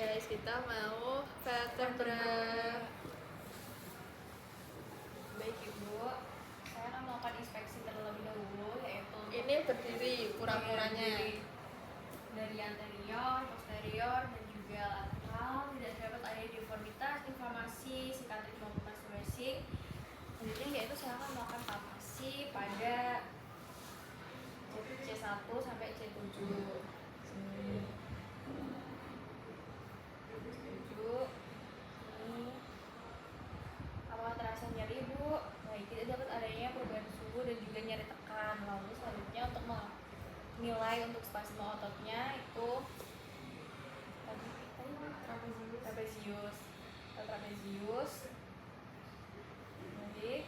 guys, kita mau vertebra. Baik Ibu, saya akan melakukan inspeksi terlebih dahulu, yaitu Ini berdiri pura-puranya. dari anterior, posterior, dan juga lateral. Tidak dapat ada deformitas, inflamasi, sikatrik maupun masturbasi. Selanjutnya yaitu saya akan melakukan palpasi pada C1 sampai C7. Apakah terasa nyeri, Bu? Baik, tidak dapat adanya perubahan suhu dan juga nyeri tekan. Lalu selanjutnya untuk menilai untuk spasme ototnya itu trapezius. Jadi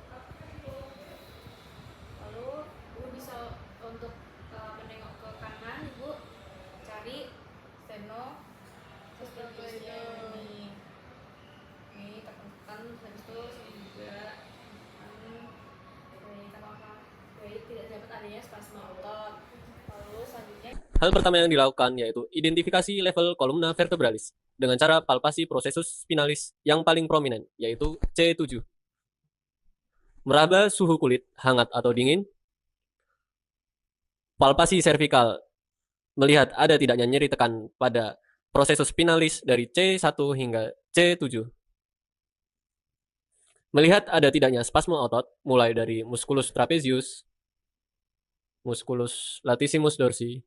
trapezius. Lalu Ibu bisa untuk menengok ke kanan, Ibu cari steno trapeziusnya ini tekan-tekan, habis itu sini juga. Baik, apa-apa. Baik, tidak dapat adanya spasme otot. Lalu selanjutnya Hal pertama yang dilakukan yaitu identifikasi level kolumna vertebralis dengan cara palpasi prosesus spinalis yang paling prominent, yaitu C7. Meraba suhu kulit, hangat atau dingin. Palpasi servikal, melihat ada tidaknya nyeri tekan pada prosesus spinalis dari C1 hingga C7. Melihat ada tidaknya spasme otot, mulai dari musculus trapezius, musculus latissimus dorsi,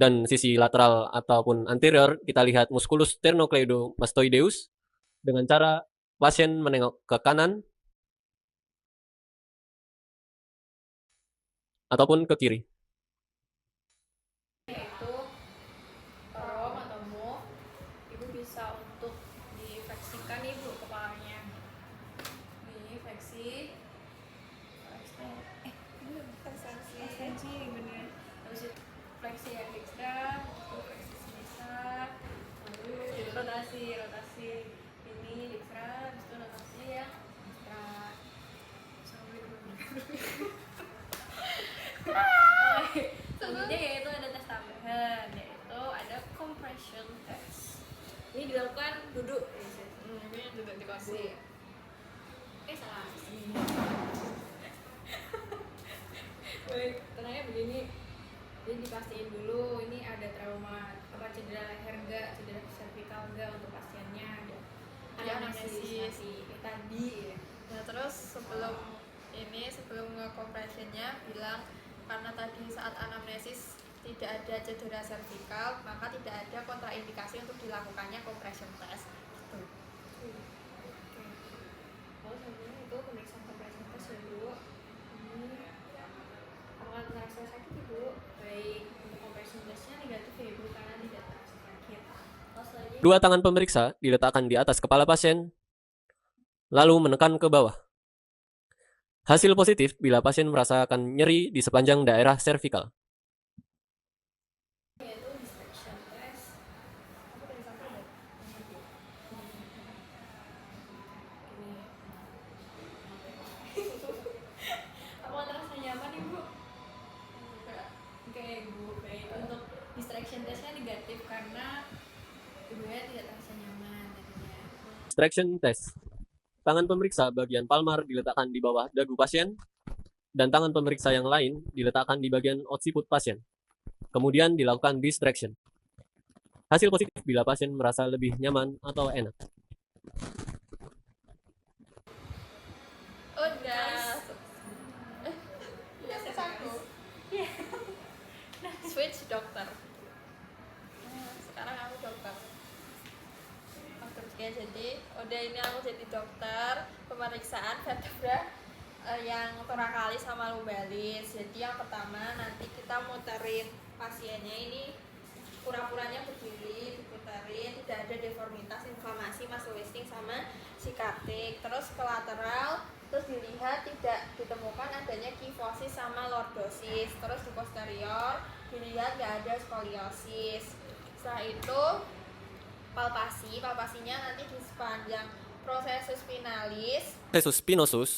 dan sisi lateral ataupun anterior kita lihat musculus sternocleidomastoideus dengan cara pasien menengok ke kanan ataupun ke kiri. yaitu rom atau move. Ibu bisa untuk difleksikan Ibu kepalanya. Ini fleksi. Ekstensi bener. Habis itu fleksi yang dekstra, fleksi sinistra, lalu rotasi. Ini dekstra, habis itu rotasi yang dekstra. Selanjutnya yaitu ada tes tambahan, yaitu ada compression test. Ini dilakukan duduk. Ini duduk di kursi. Salah. Baik, tenangnya begini. Jadi dipastiin dulu ini ada trauma, apa cedera leher enggak, cedera servikal enggak untuk pasiennya. Ada Anamnesis. tadi ya. Nah, terus sebelum nge-compressionnya bilang karena tadi saat anamnesis tidak ada cedera servikal, maka tidak ada kontraindikasi untuk dilakukannya compression test. Gitu. Oke. Lalu selanjutnya itu pemeriksaan compression test ya Bu. Ini apakah terasa sakit Ibu? Baik, untuk compression testnya negatif ya Ibu karena tidak terasa sakit. Lalu selanjutnya Dua tangan pemeriksa diletakkan di atas kepala pasien, lalu menekan ke bawah. Hasil positif bila pasien merasakan nyeri di sepanjang daerah servikal. yaitu distraction test. Aku tadi sampai ada ini. Apakah terasa nyaman Ibu? Oke Ibu, baik. Untuk distraction testnya negatif karena ibunya tidak terasa nyaman tadinya. Distraction test. Tangan pemeriksa bagian palmar diletakkan di bawah dagu pasien, dan tangan pemeriksa yang lain diletakkan di bagian occiput pasien. Kemudian dilakukan distraction. Hasil positif bila pasien merasa lebih nyaman atau enak. Udah. Ya, aku. Switch dokter. Nah, sekarang aku dokter. Oke, jadi udah ini aku jadi dokter pemeriksaan vertebra yang thoracalis sama lumbalis. Jadi yang pertama nanti kita muterin pasiennya ini pura-puranya berdiri, diputerin, tidak ada deformitas, inflamasi, muscle wasting sama sikatrik. Terus ke lateral, terus dilihat tidak ditemukan adanya kyphosis sama lordosis. Terus di posterior dilihat nggak ada skoliosis. Setelah itu palpasinya nanti di sepanjang prosesus spinalis. Prosesus spinosus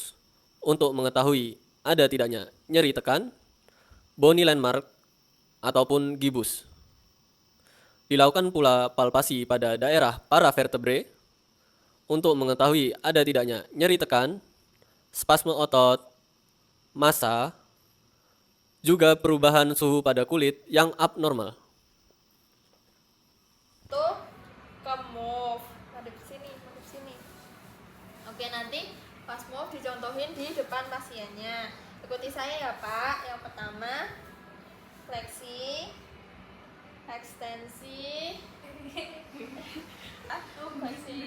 untuk mengetahui ada tidaknya nyeri tekan, bony landmark, ataupun gibus. Dilakukan pula palpasi pada daerah paravertebrae untuk mengetahui ada tidaknya nyeri tekan, spasme otot, massa, juga perubahan suhu pada kulit yang abnormal. Tuh ke move, madep sini. Oke, nanti pas move dicontohin di depan pasiennya. Ikuti saya ya Pak. Yang pertama fleksi, ekstensi, fleksi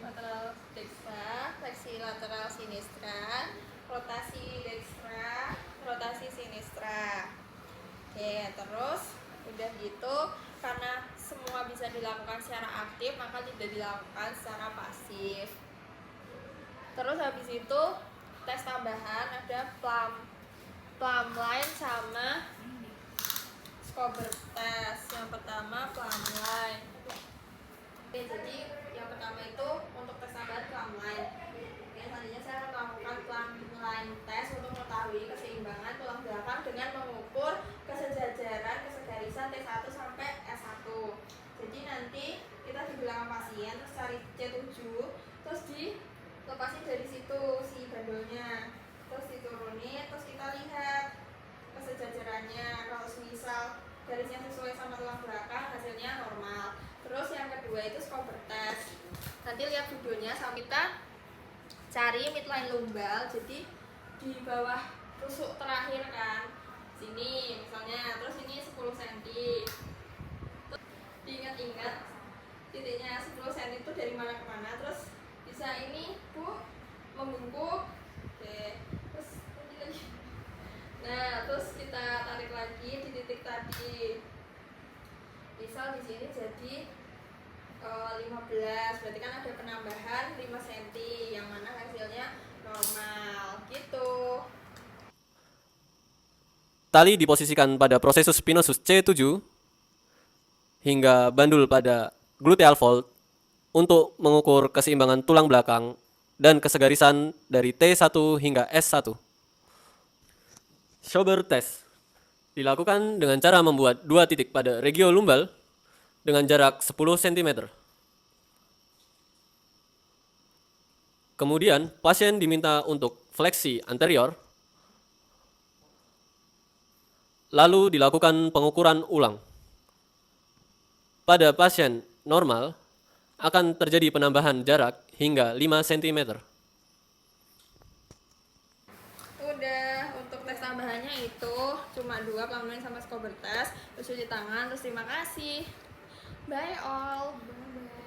lateral dextra, fleksi lateral sinistra, rotasi dextra, rotasi sinistra. Oke, terus udah gitu, karena semua bisa dilakukan secara aktif, maka tidak dilakukan secara pasif. Terus habis itu tes tambahan ada plum line sama Scober test. Yang pertama plum line. Oke, jadi yang pertama itu untuk tes tambahan plum line. Oke, selanjutnya saya akan melakukan plum line test untuk mengetahui keseimbangan tulang belakang dengan mengukur kesejajaran kesegarisan T1 sampai S1. Jadi nanti kita di belakang pasien terus cari C7, terus dilepasin dari situ si bandolnya, terus diturunin, terus kita lihat kesejajarannya. Kalau misal garisnya sesuai sama tulang belakang, hasilnya normal. Terus yang kedua itu Scober test. Nanti lihat videonya sampai kita cari midline lumbal. Jadi di bawah tusuk terakhir kan, sini misalnya, terus ini 10 cm. Terus diingat-ingat titiknya 10 cm itu dari mana ke mana. Terus bisa ini Bu membungkuk. Oke, terus ini lagi. Nah, terus kita tarik lagi di titik tadi. Misal di sini jadi 15, berarti kan ada penambahan 5 cm, yang mana hasilnya normal, gitu. Tali diposisikan pada prosesus spinosus C7 hingga bandul pada gluteal fold untuk mengukur keseimbangan tulang belakang dan kesegarisan dari T1 hingga S1. Schober test dilakukan dengan cara membuat 2 titik pada regio lumbal dengan jarak 10 cm. Kemudian, pasien diminta untuk fleksi anterior, lalu dilakukan pengukuran ulang. Pada pasien normal, akan terjadi penambahan jarak hingga 5 cm. Udah, untuk tes tambahannya itu cuma 2, plum line sama Scober test. Terus cuci tangan, terus terima kasih. Bye all. Bye-bye.